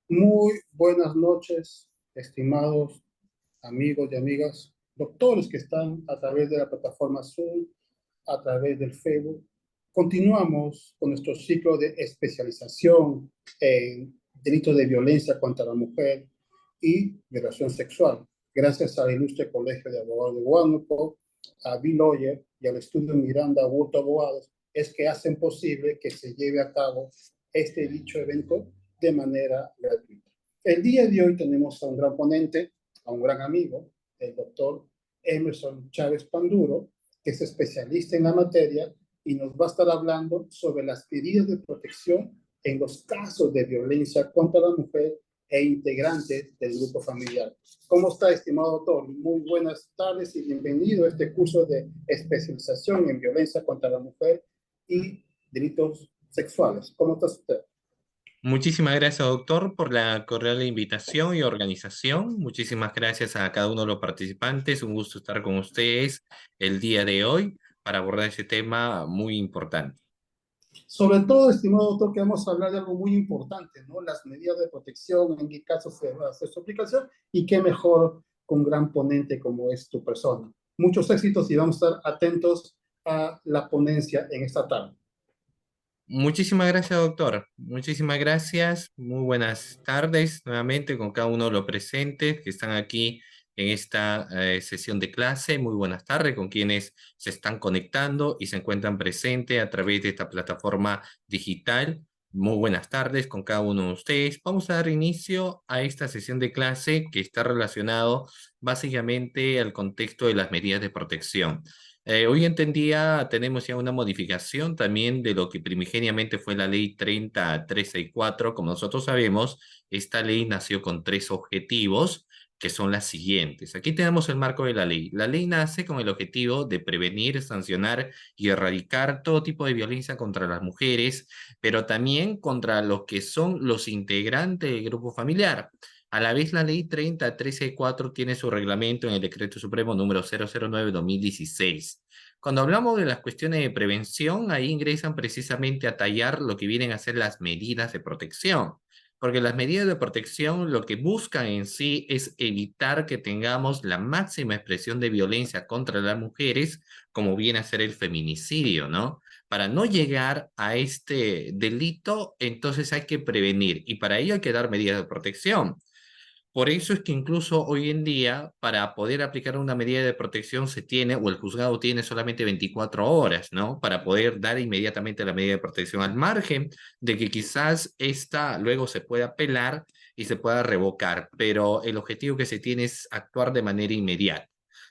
Muy buenas noches, estimados amigos y amigas, doctores que están a través de la plataforma Zoom, a través del Facebook. Continuamos con nuestro ciclo de especialización en delitos de violencia contra la mujer y violación sexual. Gracias al ilustre Colegio de Abogados de Huánuco, a Bill Lawyer y al estudio Miranda Hurto Abogados, es que hacen posible que se lleve a cabo este dicho evento de manera gratuita. El día de hoy tenemos a un gran ponente, a un gran amigo, el doctor Emerson Chávez Panduro, que es especialista en la materia y nos va a estar hablando sobre las medidas de protección en los casos de violencia contra la mujer e integrantes del grupo familiar. ¿Cómo está, estimado doctor? Muy buenas tardes y bienvenido a este curso de especialización en violencia contra la mujer y delitos sexuales. ¿Cómo está usted? Muchísimas gracias, doctor, por la cordial invitación y organización. Muchísimas gracias a cada uno de los participantes. Un gusto estar con ustedes el día de hoy para abordar este tema muy importante. Sobre todo, estimado doctor, que vamos a hablar de algo muy importante, ¿no? Las medidas de protección, en qué caso se va a hacer su aplicación y qué mejor con un gran ponente como es tu persona. Muchos éxitos y vamos a estar atentos a la ponencia en esta tarde. Muchísimas gracias, doctor. Muchísimas gracias. Muy buenas tardes nuevamente con cada uno de los presentes que están aquí en esta sesión de clase. Muy buenas tardes con quienes se están conectando y se encuentran presentes a través de esta plataforma digital. Muy buenas tardes con cada uno de ustedes. Vamos a dar inicio a esta sesión de clase que está relacionado básicamente al contexto de las medidas de protección. Hoy en día tenemos ya una modificación también de lo que primigeniamente fue la ley 30364. Como nosotros sabemos, esta ley nació con tres objetivos que son las siguientes. Aquí tenemos el marco de la ley. La ley nace con el objetivo de prevenir, sancionar y erradicar todo tipo de violencia contra las mujeres, pero también contra los que son los integrantes del grupo familiar. A la vez, la ley 30134 tiene su reglamento en el Decreto Supremo número 009/2016. Cuando hablamos de las cuestiones de prevención, ahí ingresan precisamente a tallar lo que vienen a ser las medidas de protección. Porque las medidas de protección lo que buscan en sí es evitar que tengamos la máxima expresión de violencia contra las mujeres, como viene a ser el feminicidio, ¿no? Para no llegar a este delito, entonces hay que prevenir y para ello hay que dar medidas de protección. Por eso es que incluso hoy en día, para poder aplicar una medida de protección, se tiene, o el juzgado tiene solamente 24 horas, ¿no? Para poder dar inmediatamente la medida de protección, al margen de que quizás esta luego se pueda apelar y se pueda revocar, pero el objetivo que se tiene es actuar de manera inmediata.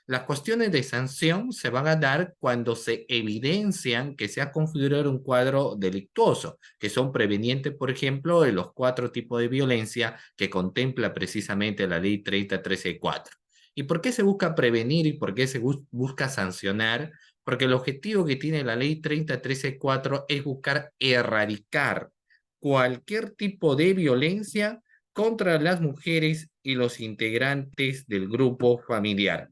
Las cuestiones de sanción se van a dar cuando se evidencian que se ha configurado un cuadro delictuoso, que son prevenientes, por ejemplo, de los cuatro tipos de violencia que contempla precisamente la ley 30134. ¿Y por qué se busca prevenir y por qué se busca sancionar? Porque el objetivo que tiene la ley 30134 es buscar erradicar cualquier tipo de violencia contra las mujeres y los integrantes del grupo familiar.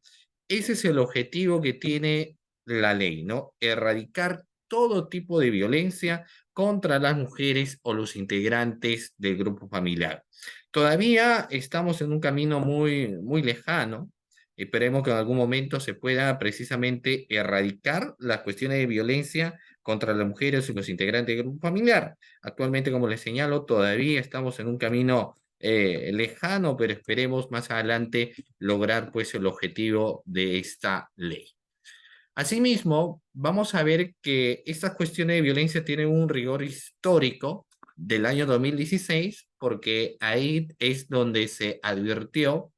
Ese es el objetivo que tiene la ley, ¿no? Erradicar todo tipo de violencia contra las mujeres o los integrantes del grupo familiar. Todavía estamos en un camino muy lejano. Esperemos que en algún momento se pueda precisamente erradicar las cuestiones de violencia contra las mujeres y los integrantes del grupo familiar. Actualmente, como les señalo, todavía estamos en un camino lejano, pero esperemos más adelante lograr pues el objetivo de esta ley. Asimismo, vamos a ver que estas cuestiones de violencia tienen un rigor histórico del año 2016, porque ahí es donde se advirtió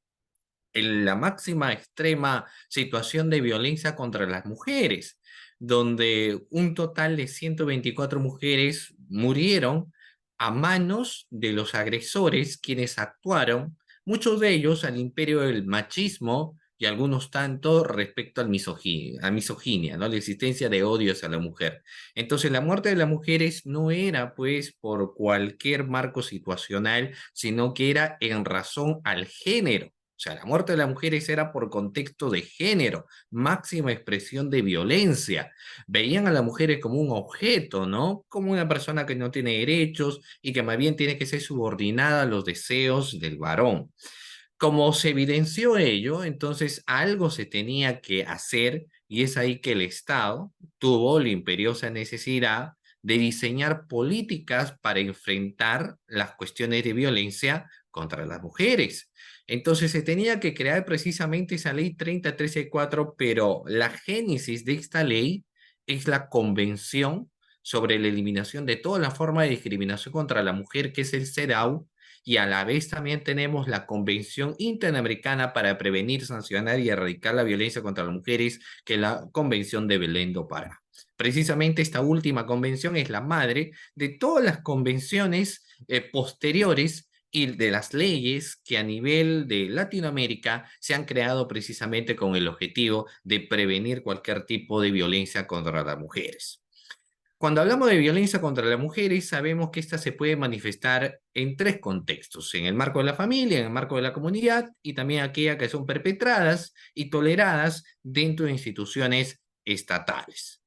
en la máxima extrema situación de violencia contra las mujeres, donde un total de 124 mujeres murieron a manos de los agresores, quienes actuaron, muchos de ellos al imperio del machismo y algunos tanto respecto a misoginia, ¿no? La existencia de odios a la mujer. Entonces, la muerte de las mujeres no era, pues, por cualquier marco situacional, sino que era en razón al género. O sea, la muerte de las mujeres era por contexto de género, máxima expresión de violencia. Veían a las mujeres como un objeto, ¿no? Como una persona que no tiene derechos y que más bien tiene que ser subordinada a los deseos del varón. Como se evidenció ello, entonces algo se tenía que hacer y es ahí que el Estado tuvo la imperiosa necesidad de diseñar políticas para enfrentar las cuestiones de violencia contra las mujeres. Entonces se tenía que crear precisamente esa ley 30.13.4, pero la génesis de esta ley es la Convención sobre la eliminación de toda la forma de discriminación contra la mujer, que es el CEDAW, y a la vez también tenemos la Convención Interamericana para Prevenir, Sancionar y Erradicar la Violencia contra las Mujeres, que es la Convención de Belén do Pará. Precisamente esta última convención es la madre de todas las convenciones posteriores y de las leyes que a nivel de Latinoamérica se han creado precisamente con el objetivo de prevenir cualquier tipo de violencia contra las mujeres. Cuando hablamos de violencia contra las mujeres, sabemos que esta se puede manifestar en tres contextos: en el marco de la familia, en el marco de la comunidad y también aquellas que son perpetradas y toleradas dentro de instituciones estatales.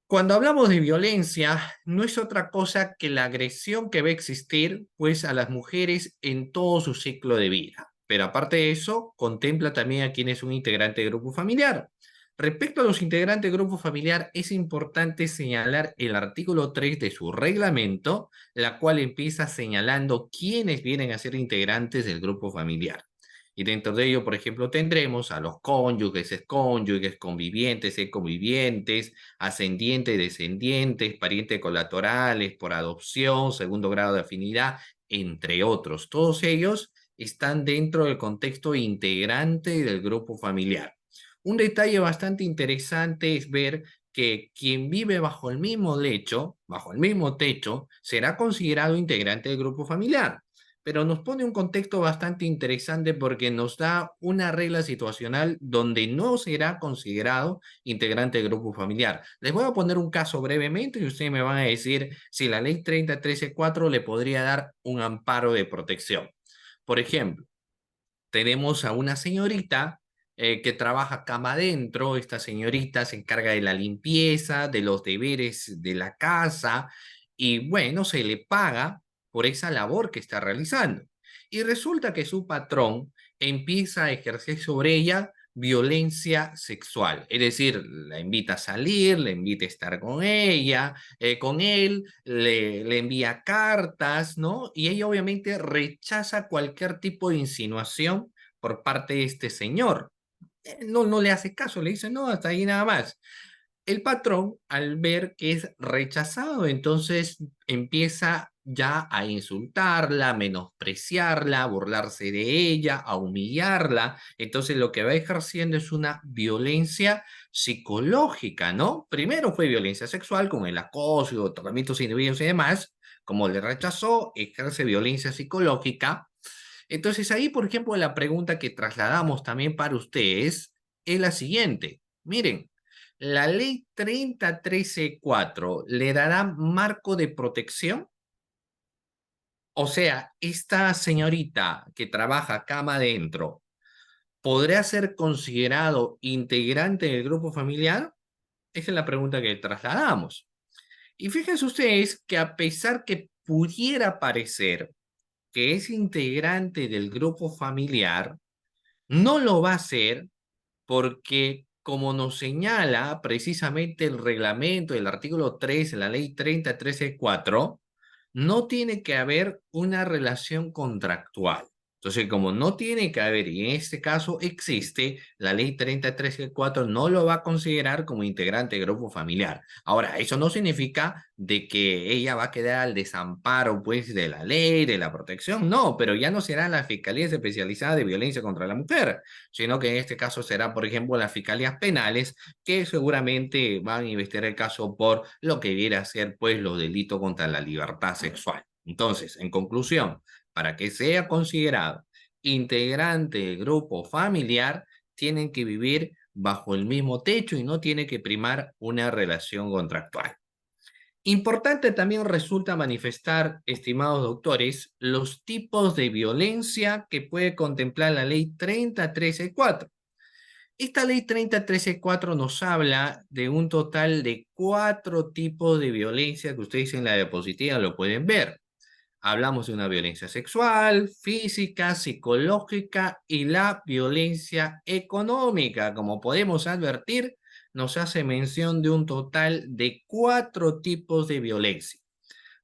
Cuando hablamos de violencia, no es otra cosa que la agresión que va a existir, pues, a las mujeres en todo su ciclo de vida. Pero aparte de eso, contempla también a quien es un integrante del grupo familiar. Respecto a los integrantes del grupo familiar, es importante señalar el artículo 3 de su reglamento, la cual empieza señalando quiénes vienen a ser integrantes del grupo familiar. Y dentro de ello, por ejemplo, tendremos a los cónyuges, excónyuges, convivientes, convivientes, ascendientes, descendientes, parientes colaterales, por adopción, segundo grado de afinidad, entre otros. Todos ellos están dentro del contexto integrante del grupo familiar. Un detalle bastante interesante es ver que quien vive bajo el mismo lecho, bajo el mismo techo, será considerado integrante del grupo familiar, pero nos pone un contexto bastante interesante porque nos da una regla situacional donde no será considerado integrante del grupo familiar. Les voy a poner un caso brevemente y ustedes me van a decir si la ley 30.13.4 le podría dar un amparo de protección. Por ejemplo, tenemos a una señorita que trabaja cama adentro. Esta señorita se encarga de la limpieza, de los deberes de la casa y bueno, se le paga por esa labor que está realizando. Y resulta que su patrón empieza a ejercer sobre ella violencia sexual, es decir, la invita a salir, le invita a estar con ella, con él, le envía cartas, ¿no? Y ella obviamente rechaza cualquier tipo de insinuación por parte de este señor. No le hace caso, le dice, no, hasta ahí nada más. El patrón, al ver que es rechazado, entonces empieza ya a insultarla, a menospreciarla, a burlarse de ella, a humillarla. Entonces lo que va ejerciendo es una violencia psicológica, ¿no? Primero fue violencia sexual con el acoso, tocamientos indebidos y demás. Como le rechazó, ejerce violencia psicológica. Entonces ahí, por ejemplo, la pregunta que trasladamos también para ustedes es la siguiente. Miren, la ley 30.13.4 le dará marco de protección. O sea, esta señorita que trabaja cama adentro, ¿podría ser considerado integrante del grupo familiar? Esa es la pregunta que trasladamos. Y fíjense ustedes que a pesar que pudiera parecer que es integrante del grupo familiar, no lo va a ser porque, como nos señala precisamente el reglamento del artículo 3 de la ley 30.13.4, no tiene que haber una relación contractual. Entonces, como no tiene que haber, y en este caso existe, la ley 30.13.4 no lo va a considerar como integrante del grupo familiar. Ahora, eso no significa de que ella va a quedar al desamparo, pues, de la ley, de la protección, no, pero ya no será la Fiscalía Especializada de Violencia contra la Mujer, sino que en este caso será, por ejemplo, las fiscalías penales, que seguramente van a investigar el caso por lo que viera ser, pues, los delitos contra la libertad sexual. Entonces, en conclusión, para que sea considerado integrante del grupo familiar, tienen que vivir bajo el mismo techo y no tiene que primar una relación contractual. Importante también resulta manifestar, estimados doctores, los tipos de violencia que puede contemplar la ley 30.13.4. Esta ley 30.13.4 nos habla de un total de 4 tipos de violencia que ustedes en la diapositiva lo pueden ver. Hablamos de una violencia sexual, física, psicológica y la violencia económica. Como podemos advertir, nos hace mención de un total de 4 tipos de violencia.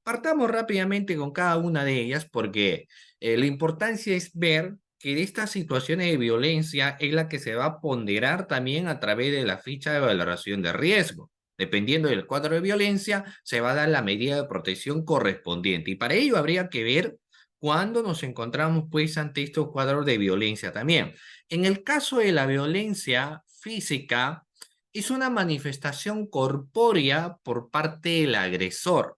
Partamos rápidamente con cada una de ellas porque la importancia es ver que de estas situaciones de violencia es la que se va a ponderar también a través de la ficha de valoración de riesgo. Dependiendo del cuadro de violencia, se va a dar la medida de protección correspondiente. Y para ello habría que ver cuándo nos encontramos pues ante estos cuadros de violencia también. En el caso de la violencia física, es una manifestación corpórea por parte del agresor.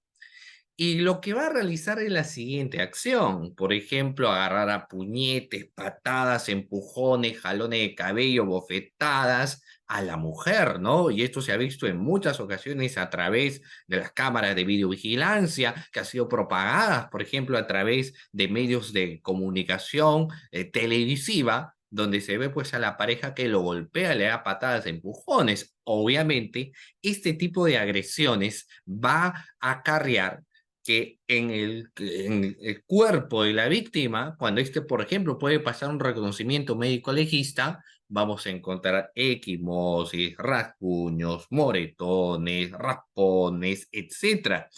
Y lo que va a realizar es la siguiente acción. Por ejemplo, agarrar a puñetes, patadas, empujones, jalones de cabello, bofetadas a la mujer, ¿no? Y esto se ha visto en muchas ocasiones a través de las cámaras de videovigilancia, que ha sido propagadas, por ejemplo, a través de medios de comunicación televisiva, donde se ve pues a la pareja que lo golpea, le da patadas, empujones. Obviamente, este tipo de agresiones va a acarrear que en el cuerpo de la víctima, cuando este, por ejemplo, puede pasar un reconocimiento médico legista, vamos a encontrar equimosis, rasguños, moretones, raspones, etcétera,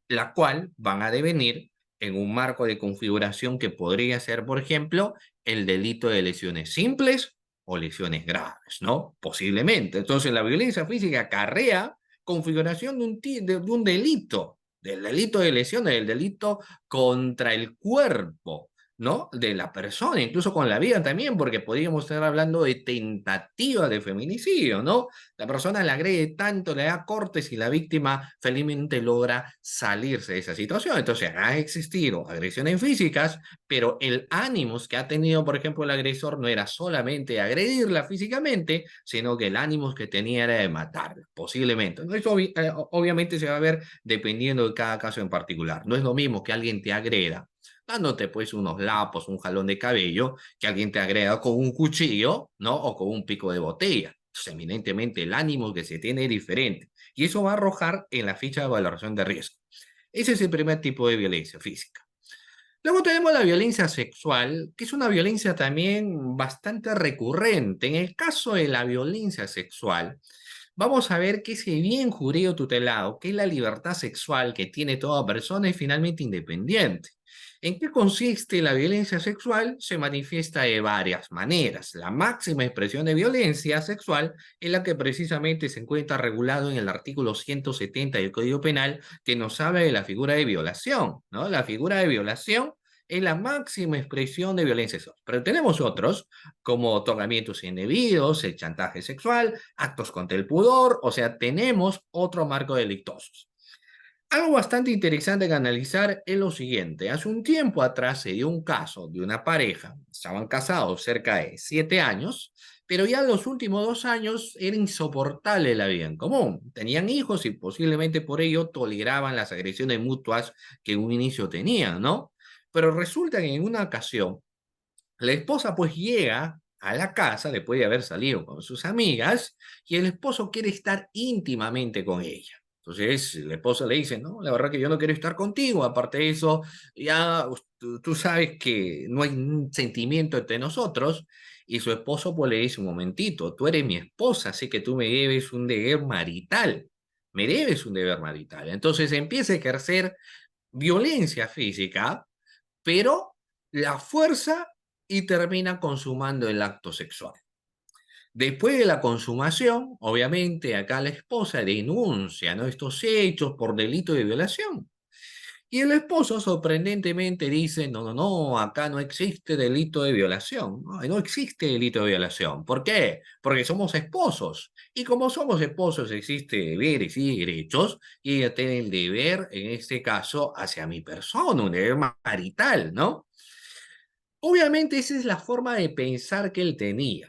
la cual van a devenir en un marco de configuración que podría ser, por ejemplo, el delito de lesiones simples o lesiones graves, ¿no? Posiblemente. Entonces, la violencia física acarrea configuración de un delito, del delito de lesiones, del delito contra el cuerpo, ¿no? De la persona, incluso con la vida también, porque podríamos estar hablando de tentativa de feminicidio, ¿no? La persona le agrede tanto, le da cortes y la víctima felizmente logra salirse de esa situación. Entonces, ha existido agresiones físicas, pero el ánimos que ha tenido, por ejemplo, el agresor no era solamente agredirla físicamente, sino que el ánimos que tenía era de matarla, posiblemente. ¿No? Eso obviamente se va a ver dependiendo de cada caso en particular. No es lo mismo que alguien te agreda dándote pues unos lapos, un jalón de cabello, que alguien te agreda con un cuchillo, ¿no? O con un pico de botella. Entonces, eminentemente, el ánimo que se tiene es diferente. Y eso va a arrojar en la ficha de valoración de riesgo. Ese es el primer tipo de violencia física. Luego tenemos la violencia sexual, que es una violencia también bastante recurrente. En el caso de la violencia sexual, vamos a ver que ese bien jurídico tutelado, que es la libertad sexual que tiene toda persona, es finalmente independiente. ¿En qué consiste la violencia sexual? Se manifiesta de varias maneras. La máxima expresión de violencia sexual es la que precisamente se encuentra regulado en el artículo 170 del Código Penal, que nos habla de la figura de violación, ¿no? La figura de violación es la máxima expresión de violencia sexual. Pero tenemos otros, como otorgamientos indebidos, el chantaje sexual, actos contra el pudor, o sea, tenemos otro marco delictosos. Algo bastante interesante que analizar es lo siguiente. Hace un tiempo atrás se dio un caso de una pareja, estaban casados cerca de 7 años, pero ya en los últimos 2 años era insoportable la vida en común. Tenían hijos y posiblemente por ello toleraban las agresiones mutuas que en un inicio tenían, ¿no? Pero resulta que en una ocasión la esposa pues llega a la casa después de haber salido con sus amigas y el esposo quiere estar íntimamente con ella. Entonces la esposa le dice, no, la verdad que yo no quiero estar contigo, aparte de eso, ya tú sabes que no hay un sentimiento entre nosotros. Y su esposo pues le dice, un momentito, tú eres mi esposa, así que tú me debes un deber marital, me debes un deber marital. Entonces empieza a ejercer violencia física, pero la fuerza y termina consumando el acto sexual. Después de la consumación, obviamente acá la esposa denuncia, ¿no?, estos hechos por delito de violación. Y el esposo sorprendentemente dice, no, no, no, acá no existe delito de violación, no, no existe delito de violación. ¿Por qué? Porque somos esposos. Y como somos esposos existe deberes y derechos, y ella tiene el deber, en este caso, hacia mi persona, un deber marital, ¿no? Obviamente esa es la forma de pensar que él tenía.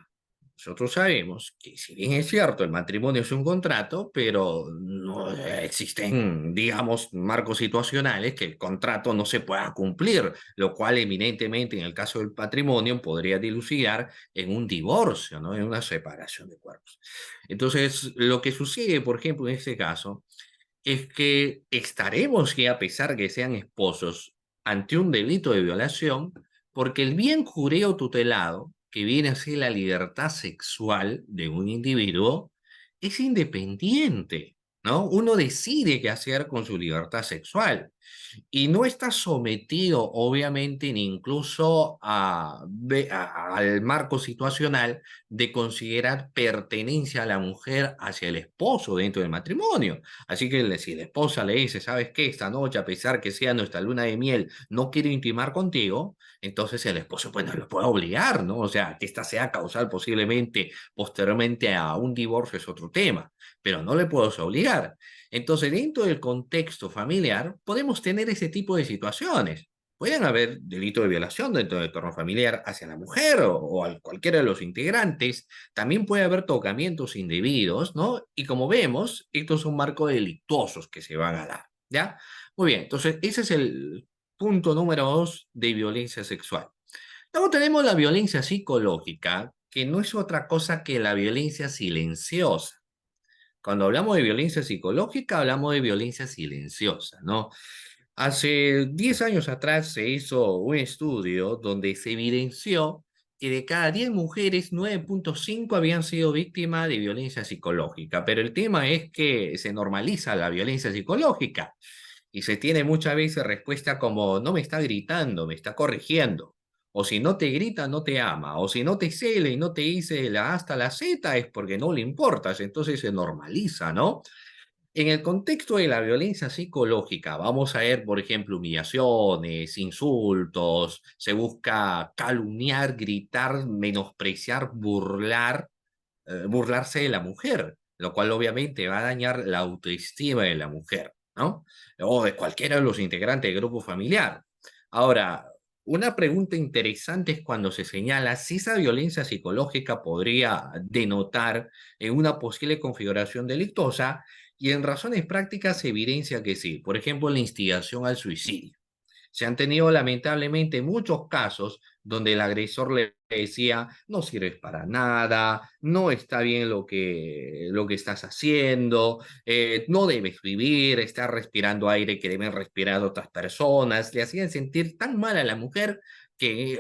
nosotros sabemos que si bien es cierto, el matrimonio es un contrato, pero no existen, digamos, marcos situacionales que el contrato no se pueda cumplir, lo cual eminentemente en el caso del patrimonio podría dilucidar en un divorcio, ¿no? En una separación de cuerpos. Entonces, lo que sucede, por ejemplo, en este caso, es que estaremos que a pesar que sean esposos ante un delito de violación, porque el bien jureo tutelado, que viene a ser la libertad sexual de un individuo, es independiente, ¿no? Uno decide qué hacer con su libertad sexual y no está sometido, obviamente, ni incluso al marco situacional de considerar pertenencia a la mujer hacia el esposo dentro del matrimonio. Así que si la esposa le dice, ¿sabes qué? Esta noche, a pesar que sea nuestra luna de miel, no quiero intimar contigo, entonces el esposo pues no lo puede obligar, ¿no? O sea, que esta sea causal posiblemente posteriormente a un divorcio es otro tema, pero no le puedo obligar. Entonces, dentro del contexto familiar, podemos tener ese tipo de situaciones. Pueden haber delitos de violación dentro del entorno familiar hacia la mujer o a cualquiera de los integrantes. También puede haber tocamientos indebidos, ¿no? Y como vemos, estos son marcos delictuosos que se van a dar, ¿ya? Muy bien, entonces ese es el punto número 2 de violencia sexual. Luego tenemos la violencia psicológica, que no es otra cosa que la violencia silenciosa. Cuando hablamos de violencia psicológica, hablamos de violencia silenciosa, ¿no? Hace 10 años atrás se hizo un estudio donde se evidenció que de cada 10 mujeres, 9.5 habían sido víctimas de violencia psicológica. Pero el tema es que se normaliza la violencia psicológica y se tiene muchas veces respuesta como, no me está gritando, me está corrigiendo. O si no te grita, no te ama. O si no te cela y no te dice la hasta la Z, es porque no le importas. Entonces se normaliza, ¿no? En el contexto de la violencia psicológica, vamos a ver, por ejemplo, humillaciones, insultos, se busca calumniar, gritar, menospreciar, burlarse de la mujer, lo cual obviamente va a dañar la autoestima de la mujer, ¿no? O de cualquiera de los integrantes del grupo familiar. Ahora, una pregunta interesante es cuando se señala si esa violencia psicológica podría denotar en una posible configuración delictuosa y en razones prácticas se evidencia que sí. Por ejemplo, la instigación al suicidio. Se han tenido lamentablemente muchos casos donde el agresor le decía, no sirves para nada, no está bien lo que estás haciendo, no debes vivir, estás respirando aire que deben respirar otras personas. Le hacían sentir tan mal a la mujer que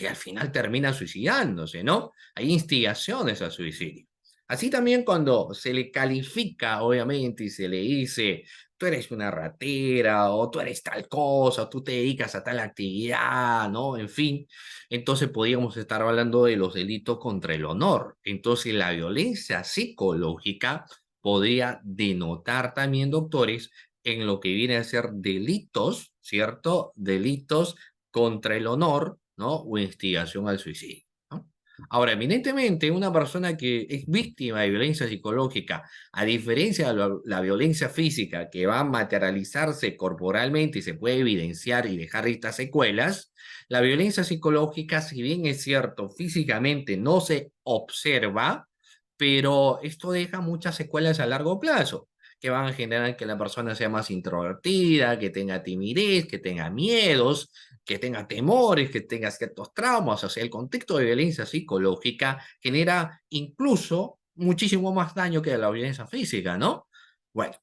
al final termina suicidándose, ¿no? Hay instigaciones al suicidio. Así también cuando se le califica, obviamente, y se le dice, tú eres una ratera, o tú eres tal cosa, o tú te dedicas a tal actividad, ¿no? En fin, entonces podríamos estar hablando de los delitos contra el honor. Entonces la violencia psicológica podría denotar también, doctores, en lo que viene a ser delitos, ¿cierto? Delitos contra el honor, ¿no? O instigación al suicidio, ¿no? Ahora, eminentemente, una persona que es víctima de violencia psicológica, a diferencia de la violencia física que va a materializarse corporalmente y se puede evidenciar y dejar estas secuelas, la violencia psicológica, si bien es cierto, físicamente no se observa, pero esto deja muchas secuelas a largo plazo que van a generar que la persona sea más introvertida, que tenga timidez, que tenga miedos, que tenga temores, que tenga ciertos traumas. O sea, el contexto de violencia psicológica genera incluso muchísimo más daño que la violencia física, ¿no? Bueno,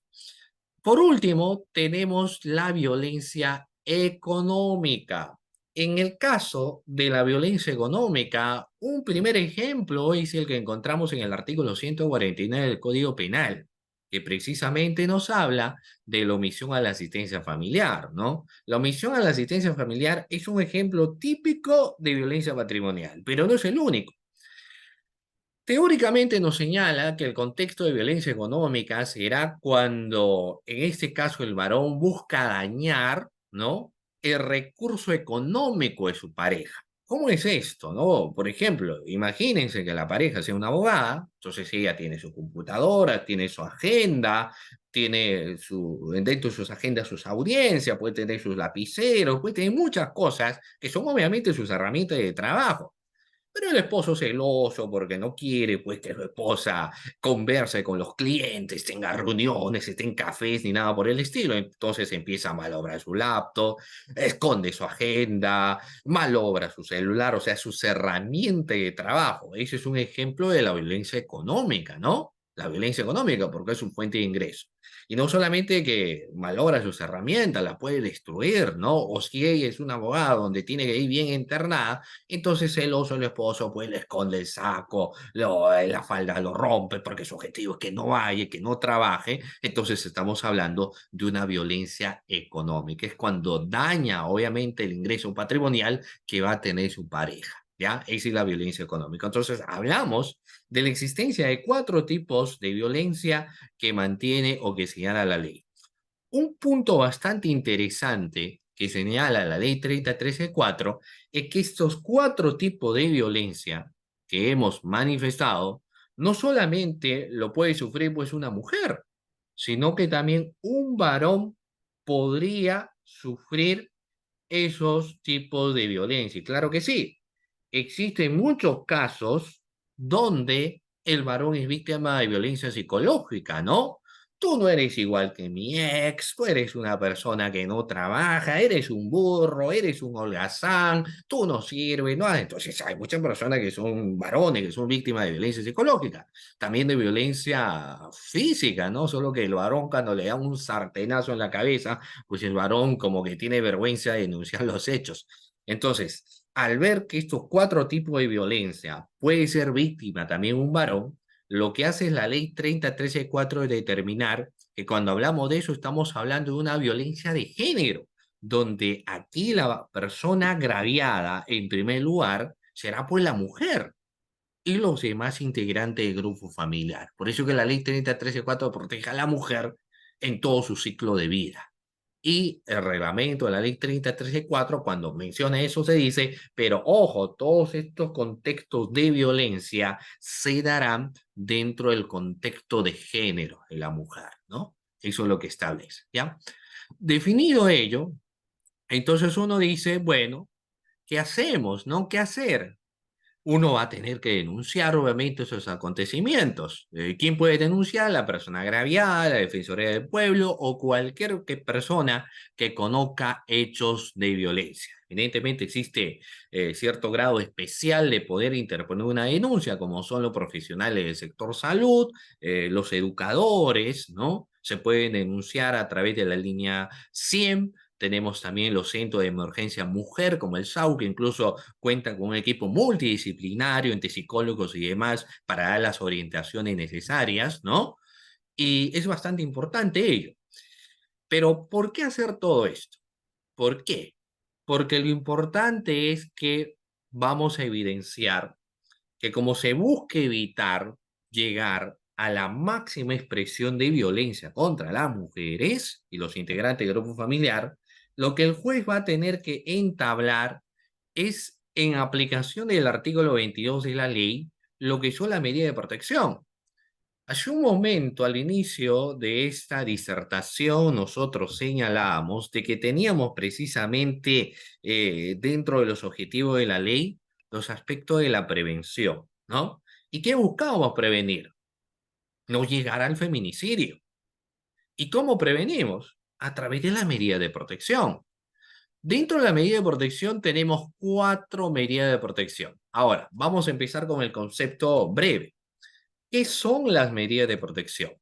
por último, tenemos la violencia económica. En el caso de la violencia económica, un primer ejemplo es el que encontramos en el artículo 149 del Código Penal, que precisamente nos habla de la omisión a la asistencia familiar, ¿no? La omisión a la asistencia familiar es un ejemplo típico de violencia patrimonial, pero no es el único. Teóricamente nos señala que el contexto de violencia económica será cuando, en este caso, el varón busca dañar, ¿no? El recurso económico de su pareja. ¿Cómo es esto, no? Por ejemplo, imagínense que la pareja sea una abogada, entonces ella tiene su computadora, tiene su agenda, tiene dentro de sus agendas sus audiencias, puede tener sus lapiceros, puede tener muchas cosas que son obviamente sus herramientas de trabajo. Pero el esposo celoso porque no quiere pues que su esposa converse con los clientes, tenga reuniones, esté en cafés ni nada por el estilo. Entonces empieza a malograr su laptop, esconde su agenda, malogra su celular, o sea, sus herramientas de trabajo. Ese es un ejemplo de la violencia económica, ¿no? La violencia económica porque es su fuente de ingreso. Y no solamente que malogra sus herramientas, las puede destruir, ¿no? O si ella es un abogado donde tiene que ir bien internada, entonces celoso el esposo pues le esconde el saco, la falda lo rompe porque su objetivo es que no vaya, que no trabaje. Entonces estamos hablando de una violencia económica. Es cuando daña obviamente el ingreso patrimonial que va a tener su pareja. ¿Ya? Esa es la violencia económica. Entonces, hablamos de la existencia de 4 tipos de violencia que mantiene o que señala la ley. Un punto bastante interesante que señala la ley 30.13.4 es que estos 4 tipos de violencia que hemos manifestado no solamente lo puede sufrir pues una mujer, sino que también un varón podría sufrir esos tipos de violencia. Y claro que sí, existen muchos casos donde el varón es víctima de violencia psicológica, ¿no? Tú no eres igual que mi ex, tú eres una persona que no trabaja, eres un burro, eres un holgazán, tú no sirves, ¿no? Entonces hay muchas personas que son varones, que son víctimas de violencia psicológica, también de violencia física, ¿no? Solo que el varón cuando le da un sartenazo en la cabeza, pues el varón como que tiene vergüenza de denunciar los hechos. Entonces, al ver que estos 4 tipos de violencia puede ser víctima también un varón, lo que hace es la ley 30.13.4 de determinar que cuando hablamos de eso estamos hablando de una violencia de género, donde aquí la persona agraviada en primer lugar será pues la mujer y los demás integrantes del grupo familiar. Por eso que la ley 30.13.4 protege a la mujer en todo su ciclo de vida. Y el reglamento de la ley 30.13.4, cuando menciona eso, se dice, pero ojo, todos estos contextos de violencia se darán dentro del contexto de género de la mujer, ¿no? Eso es lo que establece, ¿ya? Definido ello, entonces uno dice, bueno, ¿qué hacemos, no? ¿Qué hacer? Uno va a tener que denunciar, obviamente, esos acontecimientos. ¿Quién puede denunciar? La persona agraviada, la Defensoría del Pueblo o cualquier persona que conozca hechos de violencia. Evidentemente existe cierto grado especial de poder interponer una denuncia, como son los profesionales del sector salud, los educadores, ¿no? Se pueden denunciar a través de la línea 100. Tenemos también los centros de emergencia mujer, como el SAU, que incluso cuentan con un equipo multidisciplinario entre psicólogos y demás para dar las orientaciones necesarias, ¿no? Y es bastante importante ello. Pero ¿por qué hacer todo esto? ¿Por qué? Porque lo importante es que vamos a evidenciar que como se busque evitar llegar a la máxima expresión de violencia contra las mujeres y los integrantes del grupo familiar, lo que el juez va a tener que entablar es, en aplicación del artículo 22 de la ley, lo que son las medidas de protección. Hace un momento, al inicio de esta disertación, nosotros señalábamos de que teníamos precisamente dentro de los objetivos de la ley los aspectos de la prevención, ¿no? ¿Y qué buscábamos prevenir? No llegar al feminicidio. ¿Y cómo prevenimos? A través de la medida de protección. Dentro de la medida de protección tenemos 4 medidas de protección. Ahora, vamos a empezar con el concepto breve. ¿Qué son las medidas de protección?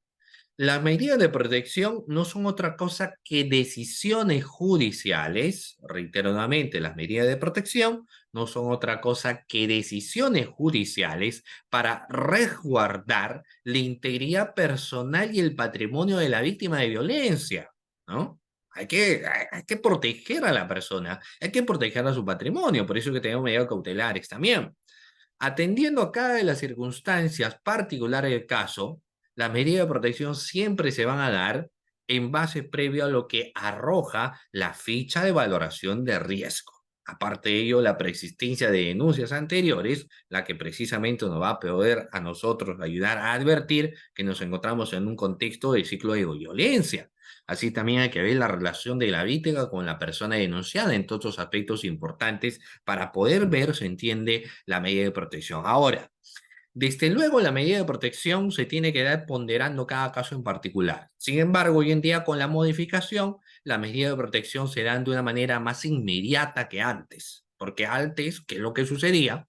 Las medidas de protección no son otra cosa que decisiones judiciales, reitero nuevamente, las medidas de protección no son otra cosa que decisiones judiciales para resguardar la integridad personal y el patrimonio de la víctima de violencia, ¿no? Hay que proteger a la persona, hay que proteger a su patrimonio, por eso que tenemos medidas cautelares también. Atendiendo a cada de las circunstancias particulares del caso, las medidas de protección siempre se van a dar en base previo a lo que arroja la ficha de valoración de riesgo. Aparte de ello, la persistencia de denuncias anteriores, la que precisamente nos va a poder a nosotros ayudar a advertir que nos encontramos en un contexto de ciclo de violencia. Así también hay que ver la relación de la víctima con la persona denunciada en todos los aspectos importantes para poder ver, se entiende, la medida de protección. Ahora, desde luego, la medida de protección se tiene que dar ponderando cada caso en particular. Sin embargo, hoy en día con la modificación, la medida de protección se dan de una manera más inmediata que antes. Porque antes, ¿qué es lo que sucedía?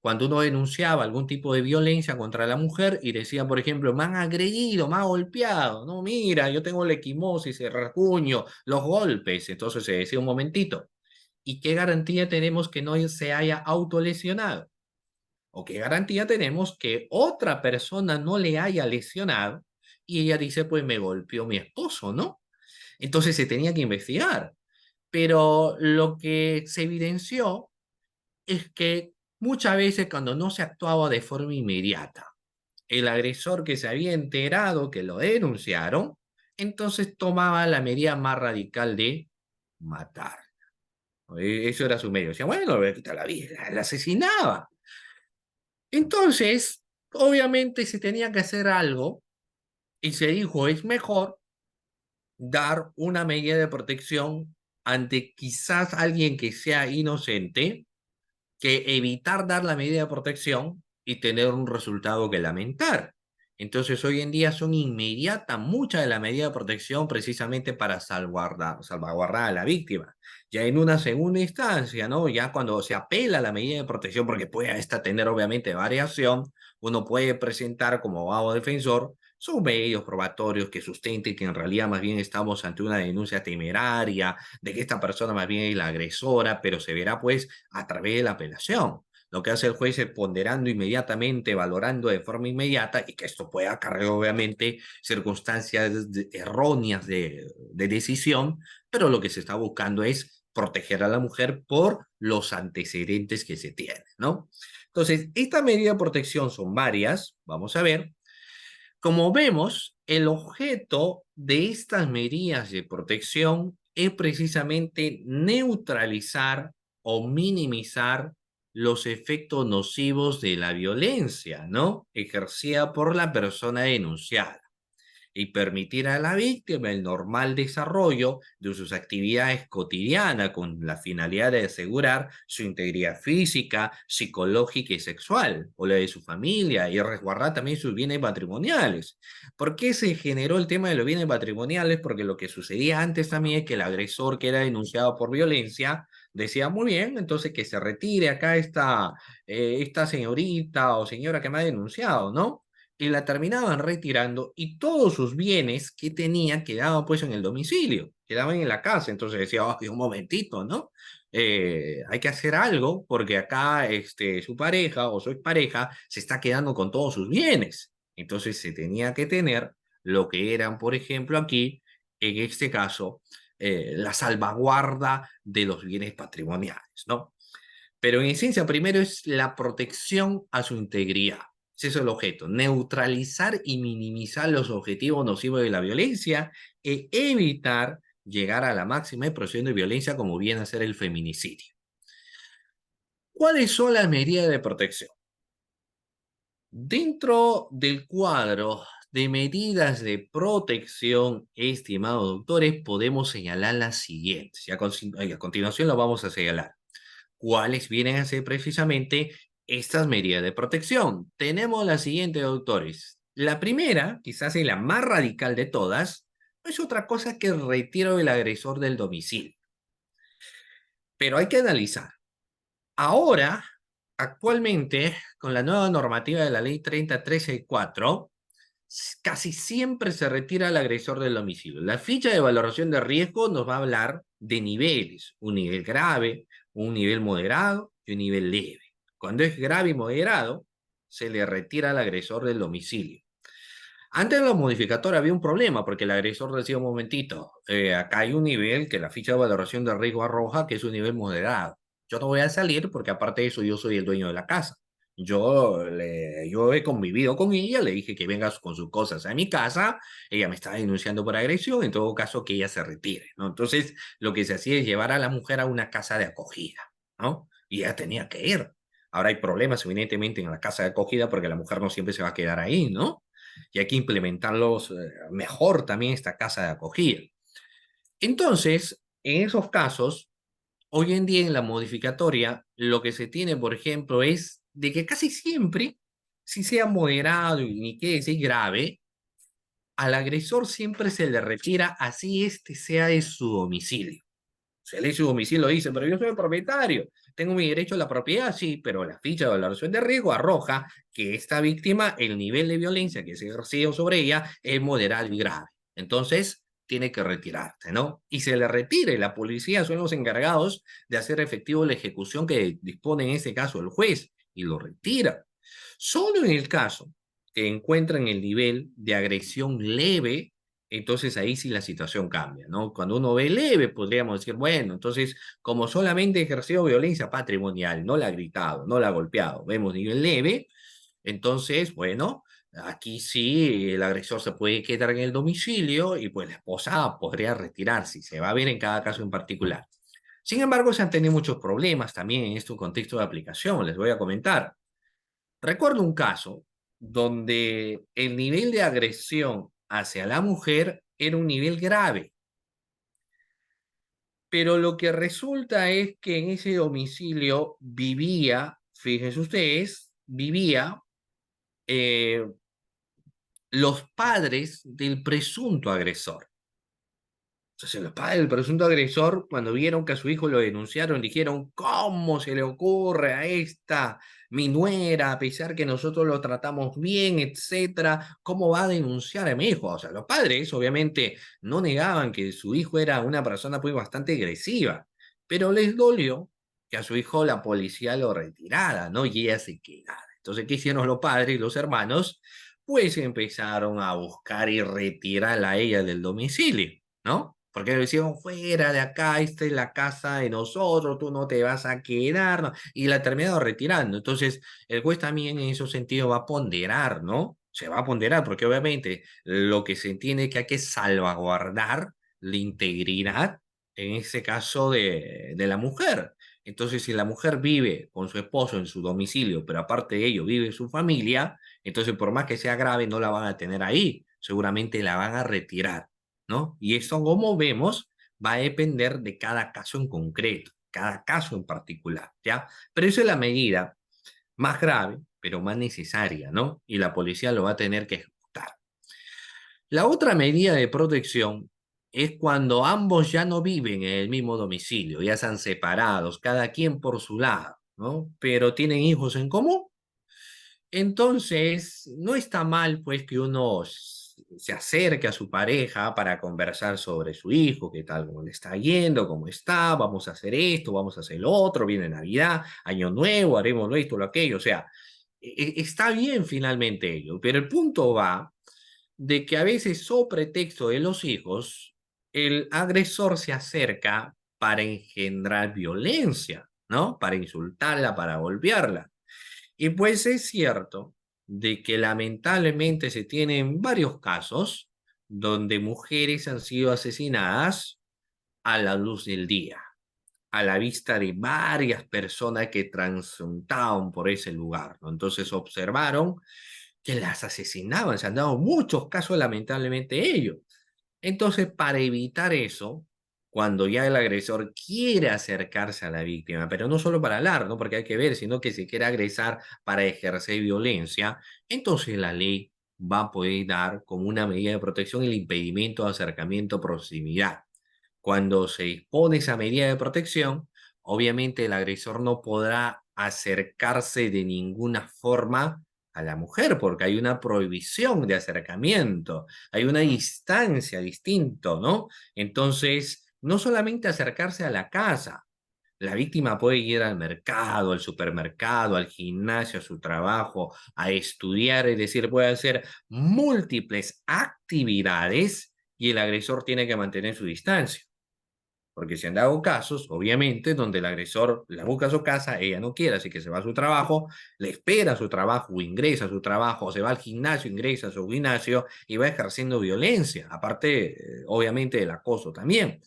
Cuando uno denunciaba algún tipo de violencia contra la mujer y decía, por ejemplo, me han agredido, me han golpeado, no, mira, yo tengo la equimosis, el rasguño, los golpes. Entonces se decía un momentito, ¿y qué garantía tenemos que no se haya autolesionado? ¿O qué garantía tenemos que otra persona no le haya lesionado? Y ella dice, pues me golpeó mi esposo, ¿no? Entonces se tenía que investigar. Pero lo que se evidenció es que muchas veces cuando no se actuaba de forma inmediata, el agresor que se había enterado que lo denunciaron, entonces tomaba la medida más radical de matar. Eso era su medio. Decía, bueno, le voy a quitar la vida, la asesinaba. Entonces, obviamente se tenía que hacer algo y se dijo, es mejor dar una medida de protección ante quizás alguien que sea inocente que evitar dar la medida de protección y tener un resultado que lamentar. Entonces, hoy en día son inmediatas muchas de las medidas de protección precisamente para salvaguardar a la víctima. Ya en una segunda instancia, ¿no? Ya cuando se apela a la medida de protección, porque puede esta tener obviamente variación, uno puede presentar como abogado defensor sus medios probatorios que sustenten que en realidad más bien estamos ante una denuncia temeraria, de que esta persona más bien es la agresora, pero se verá pues a través de la apelación. Lo que hace el juez es ponderando inmediatamente, valorando de forma inmediata, y que esto puede acarrear obviamente circunstancias erróneas de decisión, pero lo que se está buscando es proteger a la mujer por los antecedentes que se tienen, ¿no? Entonces, esta medida de protección son varias, vamos a ver. Como vemos, el objeto de estas medidas de protección es precisamente neutralizar o minimizar los efectos nocivos de la violencia, ¿no? Ejercida por la persona denunciada y permitir a la víctima el normal desarrollo de sus actividades cotidianas con la finalidad de asegurar su integridad física, psicológica y sexual, o la de su familia, y resguardar también sus bienes patrimoniales. ¿Por qué se generó el tema de los bienes patrimoniales? Porque lo que sucedía antes también es que el agresor que era denunciado por violencia decía, muy bien, entonces que se retire acá esta señorita o señora que me ha denunciado, ¿no? Y la terminaban retirando y todos sus bienes que tenía quedaban pues en el domicilio, quedaban en la casa. Entonces decía, "Ay, un momentito, ¿no? Hay que hacer algo porque acá su pareja o su expareja se está quedando con todos sus bienes. Entonces se tenía que tener lo que eran, por ejemplo, aquí, en este caso, la salvaguarda de los bienes patrimoniales, ¿no? Pero en esencia, primero es la protección a su integridad. Ese es el objeto, neutralizar y minimizar los objetivos nocivos de la violencia e evitar llegar a la máxima expresión de violencia como viene a ser el feminicidio. ¿Cuáles son las medidas de protección? Dentro del cuadro de medidas de protección, estimados doctores, podemos señalar las siguientes. Y a continuación lo vamos a señalar. ¿Cuáles vienen a ser precisamente estas medidas de protección? Tenemos las siguientes, doctores. La primera, quizás es la más radical de todas, no es otra cosa que el retiro del agresor del domicilio. Pero hay que analizar. Ahora, actualmente, con la nueva normativa de la ley 30.13.4, casi siempre se retira al agresor del domicilio. La ficha de valoración de riesgo nos va a hablar de niveles, un nivel grave, un nivel moderado y un nivel leve. Cuando es grave y moderado, se le retira al agresor del domicilio. Antes de la modificatoria había un problema porque el agresor decía un momentito, acá hay un nivel que la ficha de valoración de riesgo arroja que es un nivel moderado. Yo no voy a salir porque aparte de eso yo soy el dueño de la casa. Yo he convivido con ella, le dije que venga con sus cosas a mi casa, ella me está denunciando por agresión, en todo caso que ella se retire, ¿no? Entonces lo que se hacía es llevar a la mujer a una casa de acogida. ¿no? Y ella tenía que ir. Ahora hay problemas, evidentemente, en la casa de acogida porque la mujer no siempre se va a quedar ahí, ¿no? Y hay que implementarlos mejor también esta casa de acogida. Entonces, en esos casos, hoy en día en la modificatoria, lo que se tiene, por ejemplo, es de que casi siempre, si sea moderado y ni que decir grave, al agresor siempre se le retira así este sea de su domicilio. Si él en su domicilio dice, pero yo soy el propietario, tengo mi derecho a la propiedad, sí, pero la ficha de valoración de riesgo arroja que esta víctima, el nivel de violencia que se ejerció sobre ella es moderado y grave. Entonces, tiene que retirarse, ¿no? Y se le retire. La policía son los encargados de hacer efectivo la ejecución que dispone en este caso el juez y lo retira. Solo en el caso que encuentran el nivel de agresión leve, entonces ahí sí la situación cambia, ¿no? Cuando uno ve leve, podríamos decir, bueno, entonces, como solamente ejerció violencia patrimonial, no la ha gritado, no la ha golpeado, vemos nivel leve, entonces, bueno, aquí sí el agresor se puede quedar en el domicilio y pues la esposa podría retirarse, y se va a ver en cada caso en particular. Sin embargo, se han tenido muchos problemas también en este contexto de aplicación, les voy a comentar. Recuerdo un caso donde el nivel de agresión hacia la mujer era un nivel grave, pero lo que resulta es que en ese domicilio vivía, fíjense ustedes, vivía eh, los padres del presunto agresor. Entonces los padres del presunto agresor, cuando vieron que a su hijo lo denunciaron, dijeron, ¿cómo se le ocurre a esta, mi nuera, a pesar que nosotros lo tratamos bien, etcétera, cómo va a denunciar a mi hijo? O sea, los padres obviamente no negaban que su hijo era una persona pues bastante agresiva, pero les dolió que a su hijo la policía lo retirara, ¿no? Y ella se quedara. Entonces, ¿qué hicieron los padres y los hermanos? Pues empezaron a buscar y retirarla a ella del domicilio, ¿no? Porque le decían, fuera de acá, esta es la casa de nosotros, tú no te vas a quedar, ¿no? Y la terminaron retirando. Entonces, el juez también en ese sentido va a ponderar, ¿no? Se va a ponderar, porque obviamente lo que se entiende es que hay que salvaguardar la integridad, en ese caso, de la mujer. Entonces, si la mujer vive con su esposo en su domicilio, pero aparte de ello vive su familia, entonces por más que sea grave, no la van a tener ahí, seguramente la van a retirar, ¿no? Y eso, como vemos, va a depender de cada caso en concreto, cada caso en particular, ¿ya? Pero esa es la medida más grave, pero más necesaria, ¿no? Y la policía lo va a tener que ejecutar. La otra medida de protección es cuando ambos ya no viven en el mismo domicilio, ya están separados, cada quien por su lado, ¿no? Pero tienen hijos en común. Entonces, no está mal pues que uno se acerque a su pareja para conversar sobre su hijo, qué tal, cómo le está yendo, cómo está, vamos a hacer esto, vamos a hacer lo otro, viene Navidad, Año Nuevo, haremos lo esto, lo aquello, o sea, está bien finalmente ello, pero el punto va de que a veces, sobre pretexto de los hijos, el agresor se acerca para engendrar violencia, ¿no? Para insultarla, para golpearla. Y pues es cierto de que lamentablemente se tienen varios casos donde mujeres han sido asesinadas a la luz del día, a la vista de varias personas que transuntaban por ese lugar, ¿no? Entonces observaron que las asesinaban, se han dado muchos casos lamentablemente ellos. Entonces, para evitar eso, cuando ya el agresor quiere acercarse a la víctima, pero no solo para hablar, ¿no? Porque hay que ver, sino que se quiere agresar para ejercer violencia, entonces la ley va a poder dar como una medida de protección el impedimento de acercamiento o proximidad. Cuando se dispone esa medida de protección, obviamente el agresor no podrá acercarse de ninguna forma a la mujer, porque hay una prohibición de acercamiento, hay una distancia distinto, ¿no? Entonces, no solamente acercarse a la casa, la víctima puede ir al mercado, al supermercado, al gimnasio, a su trabajo, a estudiar, es decir, puede hacer múltiples actividades y el agresor tiene que mantener su distancia. Porque se han dado casos, obviamente, donde el agresor la busca a su casa, ella no quiere, así que se va a su trabajo, le espera a su trabajo, o ingresa a su trabajo, o se va al gimnasio, ingresa a su gimnasio y va ejerciendo violencia, aparte, obviamente, del acoso también.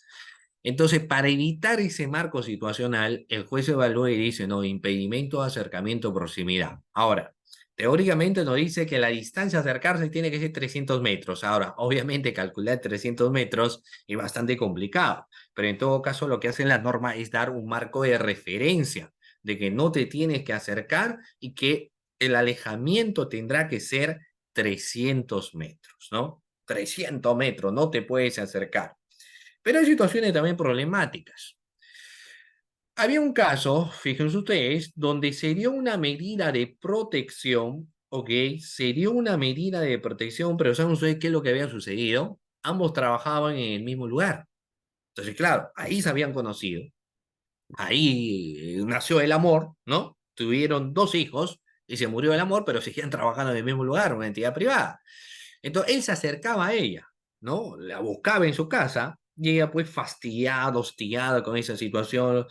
Entonces, para evitar ese marco situacional, el juez evalúa y dice, no, impedimento, acercamiento, proximidad. Ahora, teóricamente nos dice que la distancia a acercarse tiene que ser 300 metros. Ahora, obviamente calcular 300 metros es bastante complicado, pero en todo caso lo que hace la norma es dar un marco de referencia de que no te tienes que acercar y que el alejamiento tendrá que ser 300 metros, ¿no? 300 metros, no te puedes acercar. Pero hay situaciones también problemáticas. Había un caso, fíjense ustedes, donde se dio una medida de protección, ¿ok? Se dio una medida de protección, pero ¿saben ustedes qué es lo que había sucedido? Ambos trabajaban en el mismo lugar. Entonces, claro, ahí se habían conocido, ahí nació el amor, ¿no? Tuvieron dos hijos y se murió el amor, pero seguían trabajando en el mismo lugar, una entidad privada. Entonces él se acercaba a ella, ¿no? La buscaba en su casa y ella pues fastidiada, hostigada con esa situación,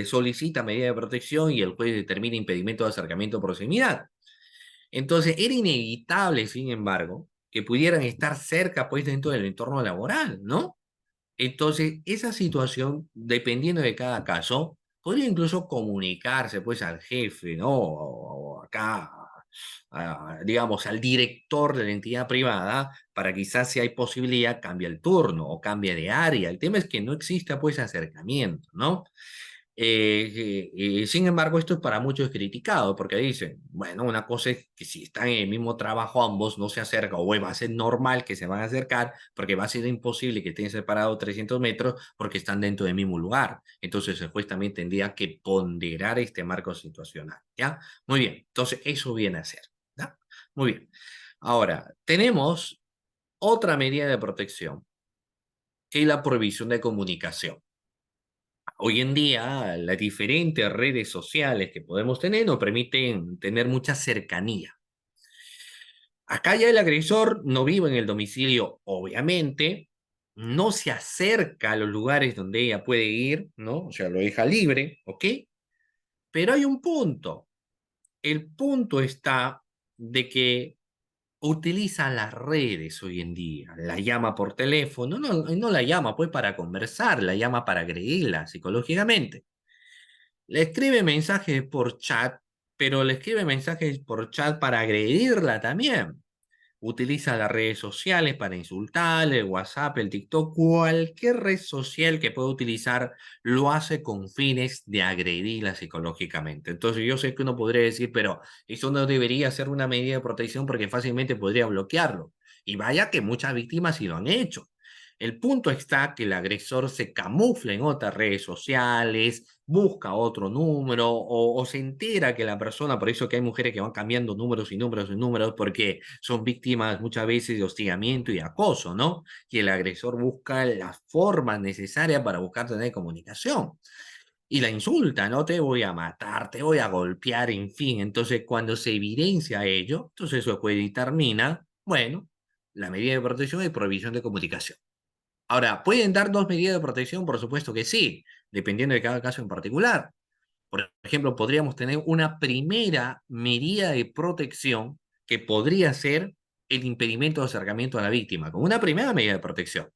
solicita medida de protección y el juez determina impedimento de acercamiento o proximidad. Entonces era inevitable, sin embargo, que pudieran estar cerca pues dentro del entorno laboral, ¿no? Entonces, esa situación, dependiendo de cada caso, podría incluso comunicarse pues al jefe, ¿no? O acá, digamos, al director de la entidad privada, para quizás si hay posibilidad cambie el turno o cambie de área. El tema es que no exista pues acercamiento, ¿no? Sin embargo, esto es para muchos criticado, porque dicen, bueno, una cosa es que si están en el mismo trabajo ambos no se acercan, o va a ser normal que se van a acercar, porque va a ser imposible que estén separados 300 metros porque están dentro del mismo lugar. Entonces el juez también tendría que ponderar este marco situacional, ¿ya? Muy bien, entonces eso viene a ser, ¿ya? Muy bien. Ahora, tenemos otra medida de protección, que es la prohibición de comunicación. Hoy en día, las diferentes redes sociales que podemos tener nos permiten tener mucha cercanía. Acá ya el agresor no vive en el domicilio, obviamente, no se acerca a los lugares donde ella puede ir, ¿no? O sea, lo deja libre, ¿ok? Pero hay un punto. El punto está de que utiliza las redes hoy en día, la llama por teléfono, no la llama pues para conversar, la llama para agredirla psicológicamente. Le escribe mensajes por chat, pero le escribe mensajes por chat para agredirla también. Utiliza las redes sociales para insultarle, el WhatsApp, el TikTok, cualquier red social que pueda utilizar lo hace con fines de agredirla psicológicamente. Entonces yo sé que uno podría decir, pero eso no debería ser una medida de protección porque fácilmente podría bloquearlo. Y vaya que muchas víctimas sí lo han hecho. El punto está que el agresor se camufla en otras redes sociales, busca otro número o se entera que la persona, por eso que hay mujeres que van cambiando números y números y números porque son víctimas muchas veces de hostigamiento y acoso, ¿no? Y el agresor busca las formas necesarias para buscar tener comunicación. Y la insulta, ¿no? Te voy a matar, te voy a golpear, en fin. Entonces, cuando se evidencia ello, entonces eso puede determina, bueno, la medida de protección y prohibición de comunicación. Ahora, ¿pueden dar dos medidas de protección? Por supuesto que sí, dependiendo de cada caso en particular. Por ejemplo, podríamos tener una primera medida de protección que podría ser el impedimento de acercamiento a la víctima, como una primera medida de protección.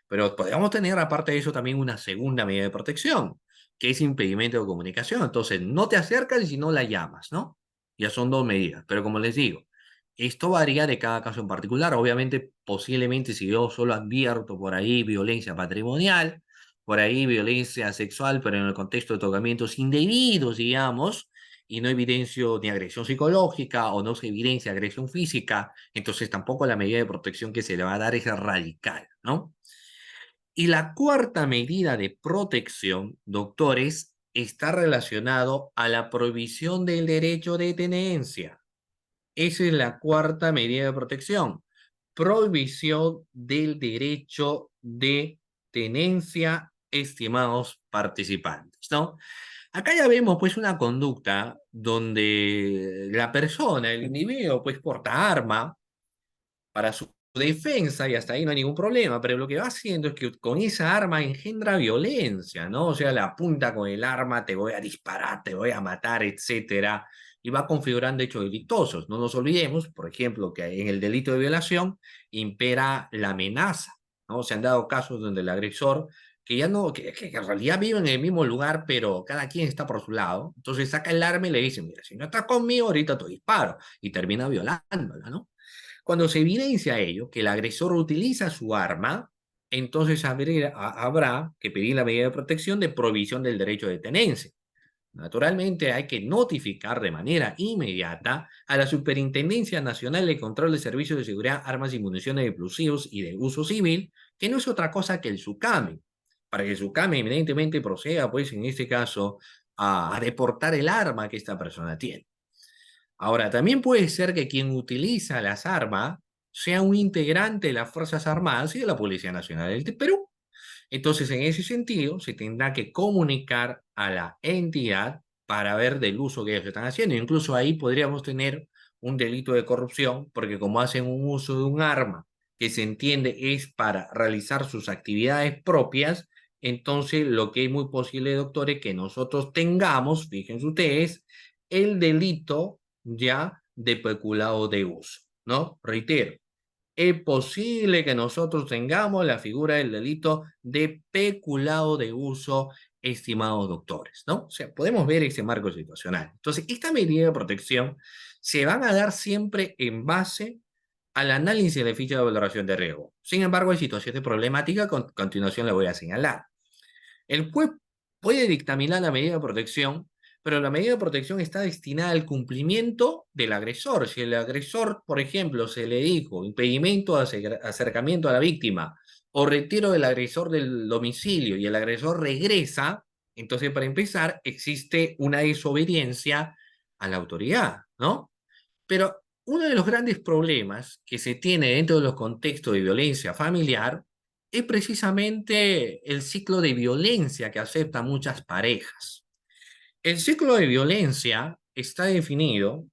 Pero podríamos tener, aparte de eso, también una segunda medida de protección, que es impedimento de comunicación. Entonces, no te acercas y no la llamas, ¿no? Ya son dos medidas. Pero como les digo, esto varía de cada caso en particular. Obviamente, posiblemente si yo solo advierto por ahí violencia patrimonial, por ahí violencia sexual, pero en el contexto de tocamientos indebidos, digamos, y no evidencio ni agresión psicológica o no se evidencia agresión física, entonces tampoco la medida de protección que se le va a dar es radical, ¿no? Y la cuarta medida de protección, doctores, está relacionado a la prohibición del derecho de tenencia. Esa es la cuarta medida de protección. Prohibición del derecho de tenencia, estimados participantes, ¿no? Acá ya vemos pues una conducta donde la persona, el individuo, pues porta arma para su defensa y hasta ahí no hay ningún problema, pero lo que va haciendo es que con esa arma engendra violencia, ¿no? O sea, la apunta con el arma, te voy a disparar, te voy a matar, etcétera, y va configurando hechos delictosos. No nos olvidemos, por ejemplo, que en el delito de violación impera la amenaza, ¿no? Se han dado casos donde el agresor que ya no, que en realidad viven en el mismo lugar, pero cada quien está por su lado. Entonces saca el arma y le dice, mira, si no estás conmigo, ahorita te disparo. Y termina violándola, ¿no? Cuando se evidencia ello, que el agresor utiliza su arma, entonces habrá que pedir la medida de protección de provisión del derecho de tenencia. Naturalmente, hay que notificar de manera inmediata a la Superintendencia Nacional de Control de Servicios de Seguridad, Armas y Municiones Explosivos y de Uso Civil, que no es otra cosa que el SUCAME, para que el SUCAME evidentemente proceda, pues en este caso, a deportar el arma que esta persona tiene. Ahora, también puede ser que quien utiliza las armas sea un integrante de las Fuerzas Armadas y de la Policía Nacional del Perú. Entonces, en ese sentido, se tendrá que comunicar a la entidad para ver del uso que ellos están haciendo. Incluso ahí podríamos tener un delito de corrupción, porque como hacen un uso de un arma que se entiende es para realizar sus actividades propias, entonces lo que es muy posible, doctor, es que nosotros tengamos, fíjense ustedes, el delito ya de peculado de uso, ¿no? Reitero, es posible que nosotros tengamos la figura del delito de peculado de uso, estimados doctores, ¿no? O sea, podemos ver ese marco situacional. Entonces, esta medida de protección se van a dar siempre en base al análisis de la ficha de valoración de riesgo. Sin embargo, hay situaciones problemáticas que a continuación le voy a señalar. El juez puede dictaminar la medida de protección, pero la medida de protección está destinada al cumplimiento del agresor. Si el agresor, por ejemplo, se le dijo impedimento de acercamiento a la víctima o retiro del agresor del domicilio y el agresor regresa, entonces para empezar existe una desobediencia a la autoridad, ¿no? Pero uno de los grandes problemas que se tiene dentro de los contextos de violencia familiar es precisamente el ciclo de violencia que aceptan muchas parejas. El ciclo de violencia está definido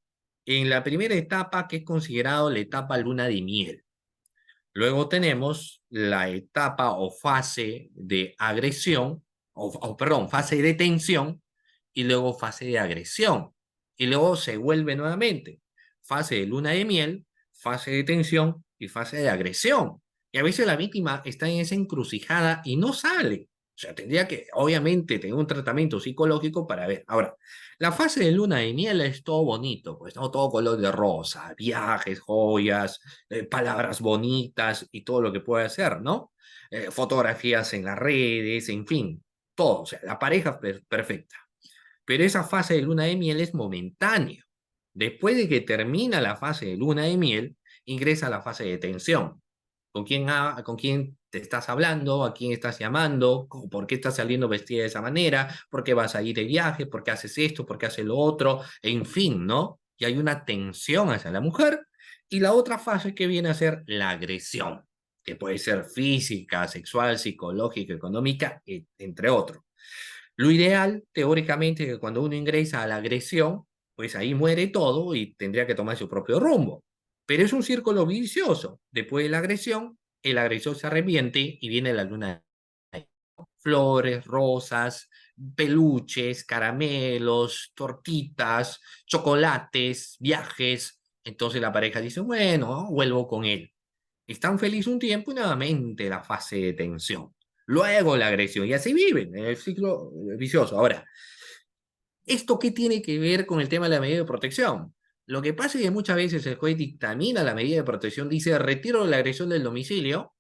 en la primera etapa, que es considerado la etapa luna de miel. Luego tenemos la etapa o fase de agresión, perdón, fase de tensión, y luego fase de agresión. Y luego se vuelve nuevamente fase de luna de miel, fase de tensión y fase de agresión. Y a veces la víctima está en esa encrucijada y no sale. O sea, tendría que, obviamente, tener un tratamiento psicológico para ver. Ahora, la fase de luna de miel es todo bonito, pues, ¿no? Todo color de rosa, viajes, joyas, palabras bonitas y todo lo que puede hacer, ¿no? Fotografías en las redes, en fin, todo. O sea, la pareja perfecta. Pero esa fase de luna de miel es momentánea. Después de que termina la fase de luna de miel, ingresa a la fase de tensión. Con quién te estás hablando? ¿A quién estás llamando? ¿Por qué estás saliendo vestida de esa manera? ¿Por qué vas a ir de viaje? ¿Por qué haces esto? ¿Por qué haces lo otro? En fin, ¿no? Y hay una tensión hacia la mujer. Y la otra fase que viene a ser la agresión, que puede ser física, sexual, psicológica, económica, entre otros. Lo ideal, teóricamente, es que cuando uno ingresa a la agresión, pues ahí muere todo y tendría que tomar su propio rumbo. Pero es un círculo vicioso. Después de la agresión, el agresor se arrepiente y viene la luna de flores, rosas, peluches, caramelos, tortitas, chocolates, viajes. Entonces la pareja dice, bueno, vuelvo con él. Están felices un tiempo y nuevamente la fase de tensión. Luego la agresión y así viven en el ciclo vicioso. Ahora, ¿esto qué tiene que ver con el tema de la medida de protección? Lo que pasa es que muchas veces el juez dictamina la medida de protección, dice retiro la agresión del domicilio,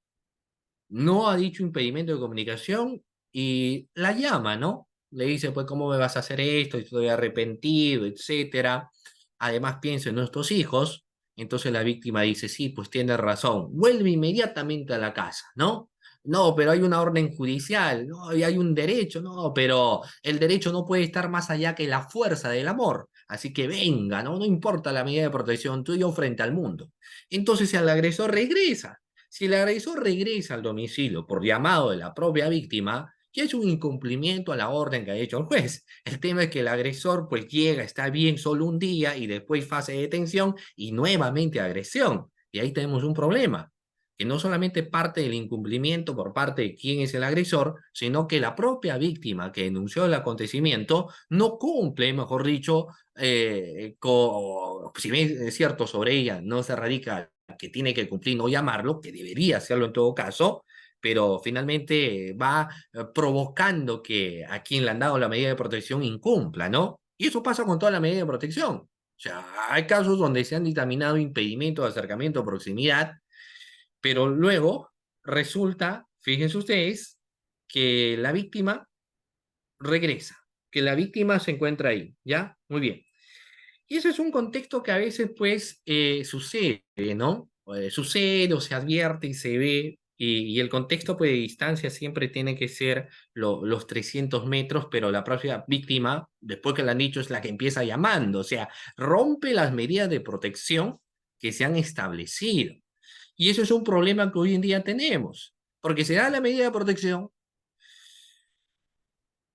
no ha dicho impedimento de comunicación y la llama, ¿no? Le dice, pues, ¿cómo me vas a hacer esto? Estoy arrepentido, etcétera. Además, pienso en nuestros hijos. Entonces la víctima dice, sí, pues tiene razón. Vuelve inmediatamente a la casa, ¿no? No, pero hay una orden judicial, no, y hay un derecho, no, pero el derecho no puede estar más allá que la fuerza del amor. Así que venga, ¿no? No importa la medida de protección, tú y yo frente al mundo. Entonces el agresor regresa. Si el agresor regresa al domicilio por llamado de la propia víctima, ya es un incumplimiento a la orden que ha hecho el juez. El tema es que el agresor pues llega, está bien solo un día y después fase de detención y nuevamente agresión. Y ahí tenemos un problema, que no solamente parte del incumplimiento por parte de quién es el agresor, sino que la propia víctima que denunció el acontecimiento no cumple, mejor dicho, si bien es cierto sobre ella, no se radica que tiene que cumplir, no llamarlo, que debería hacerlo en todo caso, pero finalmente va provocando que a quien le han dado la medida de protección incumpla, ¿no? Y eso pasa con toda la medida de protección. O sea, hay casos donde se han dictaminado impedimentos de acercamiento o proximidad, pero luego resulta, fíjense ustedes, que la víctima regresa, que la víctima se encuentra ahí, ¿ya? Muy bien. Y eso es un contexto que a veces, pues, sucede, ¿no? Sucede o se advierte y se ve, y el contexto, pues, de distancia siempre tiene que ser los 300 metros, pero la propia víctima, después que le han dicho, es la que empieza llamando, o sea, rompe las medidas de protección que se han establecido. Y eso es un problema que hoy en día tenemos, porque se da la medida de protección,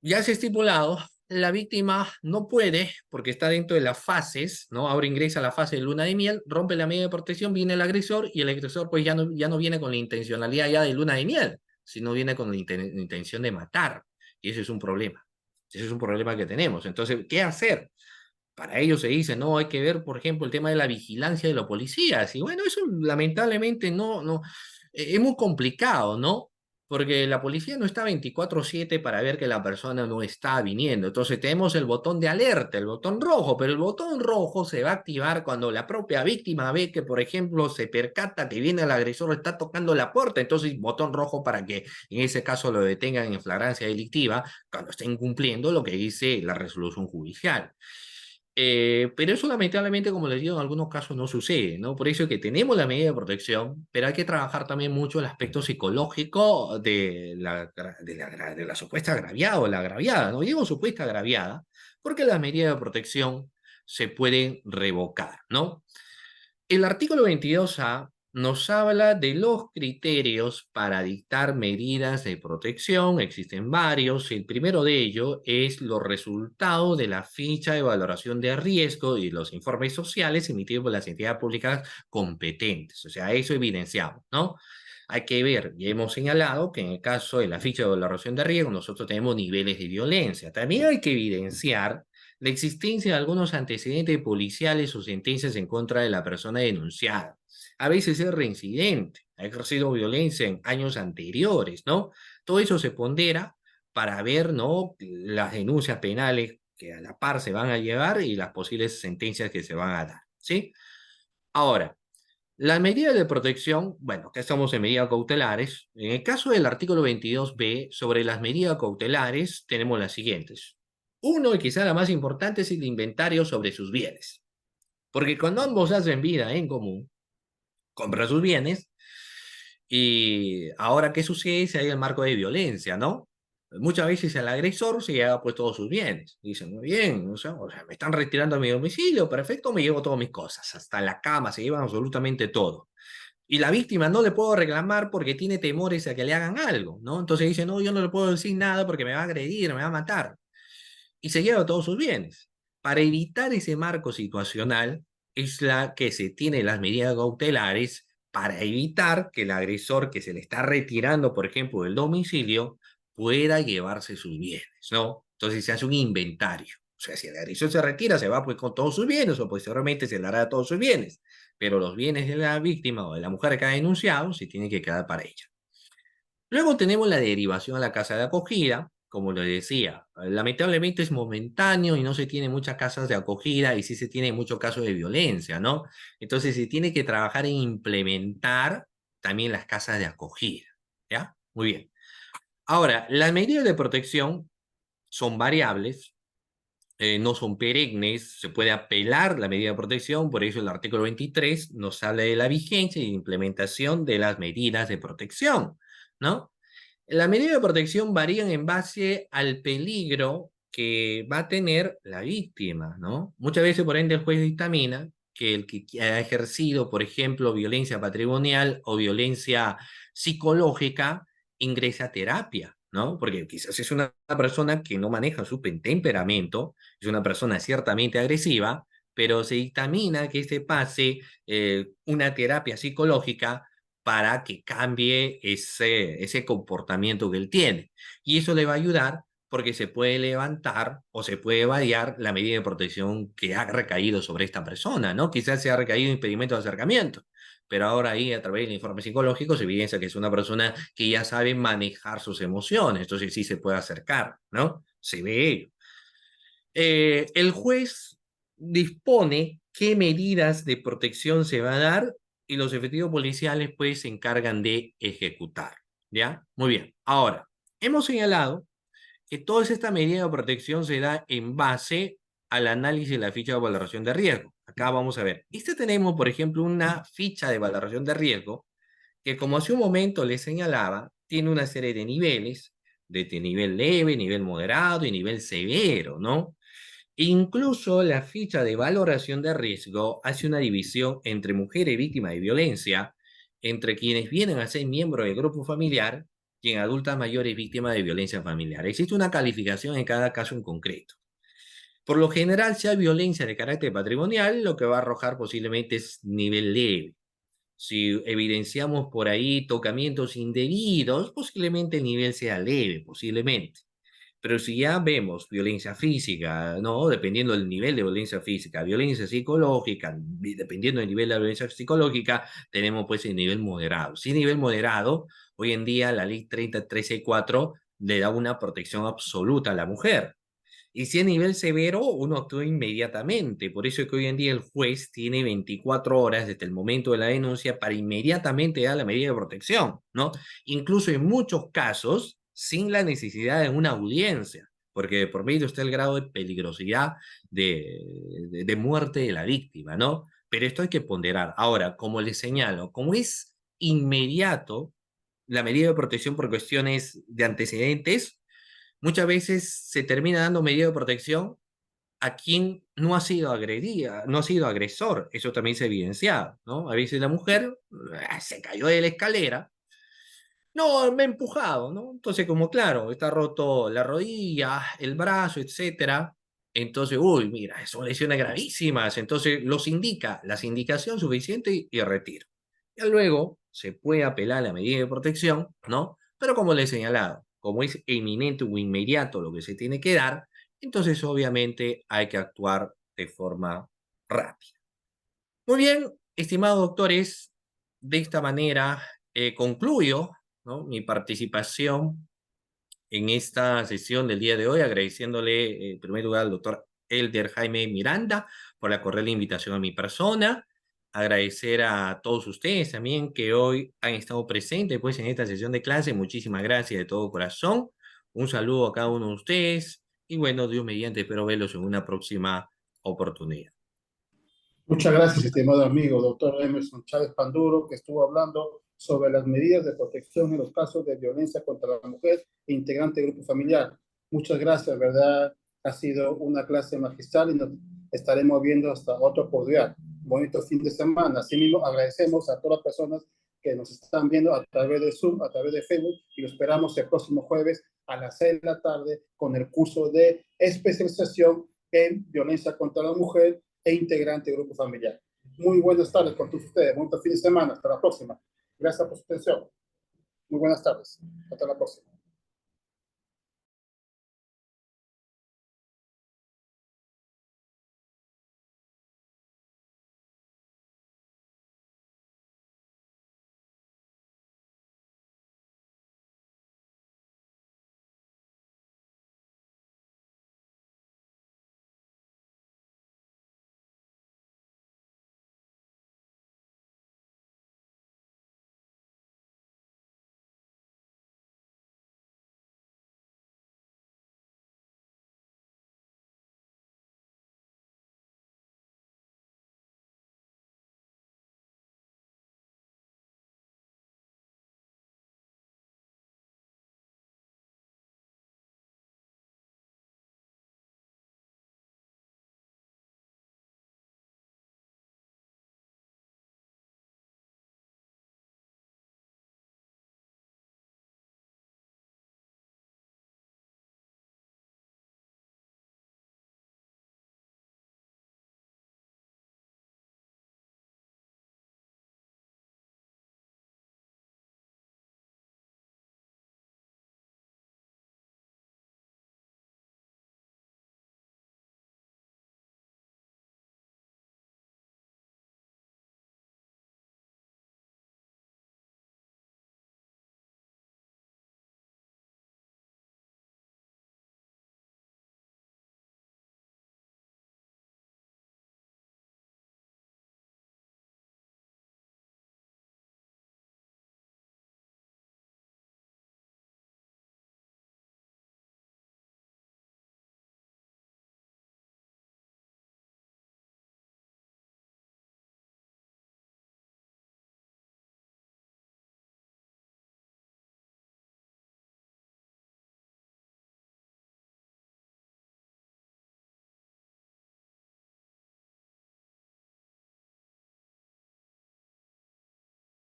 ya se ha estipulado, la víctima no puede, porque está dentro de las fases, ¿no? Ahora ingresa a la fase de luna de miel, rompe la medida de protección, viene el agresor y el agresor pues ya no viene con la intencionalidad ya de luna de miel, sino viene con la intención de matar. Y ese es un problema. Ese es un problema que tenemos. Entonces, ¿qué hacer? Para ello se dice, no, hay que ver, por ejemplo, el tema de la vigilancia de los policías. Y bueno, eso lamentablemente no, es muy complicado, ¿no? Porque la policía no está 24/7 para ver que la persona no está viniendo. Entonces tenemos el botón de alerta, el botón rojo, pero el botón rojo se va a activar cuando la propia víctima ve que, por ejemplo, se percata que viene el agresor, está tocando la puerta. Entonces, botón rojo para que en ese caso lo detengan en flagrancia delictiva cuando estén cumpliendo lo que dice la resolución judicial. Pero eso lamentablemente, como les digo, en algunos casos no sucede, ¿no? Por eso es que tenemos la medida de protección, pero hay que trabajar también mucho el aspecto psicológico de la supuesta agraviada o la agraviada, ¿no? Digo supuesta agraviada, porque las medidas de protección se pueden revocar, ¿no? El artículo 22A nos habla de los criterios para dictar medidas de protección. Existen varios. El primero de ellos es los resultados de la ficha de valoración de riesgo y los informes sociales emitidos por las entidades públicas competentes. O sea, eso evidenciamos, ¿no? Hay que ver, ya hemos señalado que en el caso de la ficha de valoración de riesgo, nosotros tenemos niveles de violencia. También hay que evidenciar la existencia de algunos antecedentes policiales o sentencias en contra de la persona denunciada. A veces es reincidente, ha ejercido violencia en años anteriores, ¿no? Todo eso se pondera para ver, ¿no? Las denuncias penales que a la par se van a llevar y las posibles sentencias que se van a dar, ¿sí? Ahora, las medidas de protección, bueno, que estamos en medidas cautelares. En el caso del artículo 22B, sobre las medidas cautelares, tenemos las siguientes. Uno, y quizá la más importante, es el inventario sobre sus bienes. Porque cuando ambos hacen vida en común, compran sus bienes, y ahora, ¿qué sucede si hay el marco de violencia, no? Muchas veces el agresor se lleva pues todos sus bienes. Dicen, muy bien, o sea, me están retirando a mi domicilio, perfecto, me llevo todas mis cosas, hasta la cama, se llevan absolutamente todo. Y la víctima no le puedo reclamar porque tiene temores a que le hagan algo, ¿no? Entonces dice, no, yo no le puedo decir nada porque me va a agredir, me va a matar. Y se lleva todos sus bienes. Para evitar ese marco situacional es la que se tiene las medidas cautelares para evitar que el agresor que se le está retirando, por ejemplo, del domicilio, pueda llevarse sus bienes, ¿no? Entonces se hace un inventario. O sea, si el agresor se retira, se va pues con todos sus bienes o posteriormente se le hará todos sus bienes. Pero los bienes de la víctima o de la mujer que ha denunciado se tienen que quedar para ella. Luego tenemos la derivación a la casa de acogida, como lo decía, lamentablemente es momentáneo y no se tiene muchas casas de acogida y sí se tiene muchos casos de violencia, ¿no? Entonces se tiene que trabajar en implementar también las casas de acogida, ¿ya? Muy bien. Ahora, las medidas de protección son variables, no son perennes, se puede apelar la medida de protección, por eso el artículo 23 nos habla de la vigencia y implementación de las medidas de protección, ¿no? Las medidas de protección varían en base al peligro que va a tener la víctima, ¿no? Muchas veces, por ende, el juez dictamina que el que ha ejercido, por ejemplo, violencia patrimonial o violencia psicológica ingresa a terapia, ¿no? Porque quizás es una persona que no maneja su temperamento, es una persona ciertamente agresiva, pero se dictamina que este pase una terapia psicológica para que cambie ese comportamiento que él tiene. Y eso le va a ayudar porque se puede levantar o se puede variar la medida de protección que ha recaído sobre esta persona, ¿no? Quizás se ha recaído impedimento de acercamiento, pero ahora ahí a través del informe psicológico se evidencia que es una persona que ya sabe manejar sus emociones, entonces sí se puede acercar, ¿no? Se ve ello. El juez dispone qué medidas de protección se va a dar y los efectivos policiales pues se encargan de ejecutar, ¿ya? Muy bien. Ahora, hemos señalado que toda esta medida de protección se da en base al análisis de la ficha de valoración de riesgo. Acá vamos a ver. Tenemos, por ejemplo, una ficha de valoración de riesgo que, como hace un momento les señalaba, tiene una serie de niveles, desde nivel leve, nivel moderado y nivel severo, ¿no? Incluso la ficha de valoración de riesgo hace una división entre mujeres víctimas de violencia, entre quienes vienen a ser miembros del grupo familiar y en adultas mayores víctimas de violencia familiar. Existe una calificación en cada caso en concreto. Por lo general, si hay violencia de carácter patrimonial, lo que va a arrojar posiblemente es nivel leve. Si evidenciamos por ahí tocamientos indebidos, posiblemente el nivel sea leve, posiblemente. Pero si ya vemos violencia física, ¿no? Dependiendo del nivel de violencia física, violencia psicológica, dependiendo del nivel de la violencia psicológica, tenemos pues el nivel moderado. Si nivel moderado, hoy en día la ley 30.13.4 le da una protección absoluta a la mujer. Y si es nivel severo, uno actúa inmediatamente. Por eso es que hoy en día el juez tiene 24 horas desde el momento de la denuncia para inmediatamente dar la medida de protección, ¿no? Incluso en muchos casos, sin la necesidad de una audiencia, porque por medio está el grado de peligrosidad de muerte de la víctima, ¿no? Pero esto hay que ponderar. Ahora, como les señalo, como es inmediato la medida de protección por cuestiones de antecedentes, muchas veces se termina dando medida de protección a quien no ha sido agredida, no ha sido agresor. Eso también se ha evidenciado, ¿no? A veces la mujer se cayó de la escalera. No, me ha empujado, ¿no? Entonces, como claro, está roto la rodilla, el brazo, etcétera. Entonces, uy, mira, son lesiones gravísimas. Entonces, los indica, las indicación suficiente y retiro. Ya luego se puede apelar a la medida de protección, ¿no? Pero como le he señalado, como es eminente o inmediato lo que se tiene que dar, entonces obviamente hay que actuar de forma rápida. Muy bien, estimados doctores, de esta manera concluyo, ¿no?, mi participación en esta sesión del día de hoy, agradeciéndole en primer lugar al doctor Elder Jaime Miranda por la cordial invitación a mi persona, agradecer a todos ustedes también que hoy han estado presentes pues, en esta sesión de clase, muchísimas gracias de todo corazón, un saludo a cada uno de ustedes y bueno, Dios mediante, espero verlos en una próxima oportunidad. Muchas gracias, estimado amigo, doctor Emerson Chávez Panduro, que estuvo hablando sobre las medidas de protección en los casos de violencia contra la mujer e integrante del grupo familiar. Muchas gracias, ¿verdad? Ha sido una clase magistral y nos estaremos viendo hasta otra oportunidad. Bonito fin de semana. Asimismo, agradecemos a todas las personas que nos están viendo a través de Zoom, a través de Facebook, y lo esperamos el próximo jueves a las 6 de la tarde con el curso de especialización en violencia contra la mujer e integrante del grupo familiar. Muy buenas tardes con todos ustedes. Buen fin de semana. Hasta la próxima. Gracias por su atención. Muy buenas tardes. Hasta la próxima.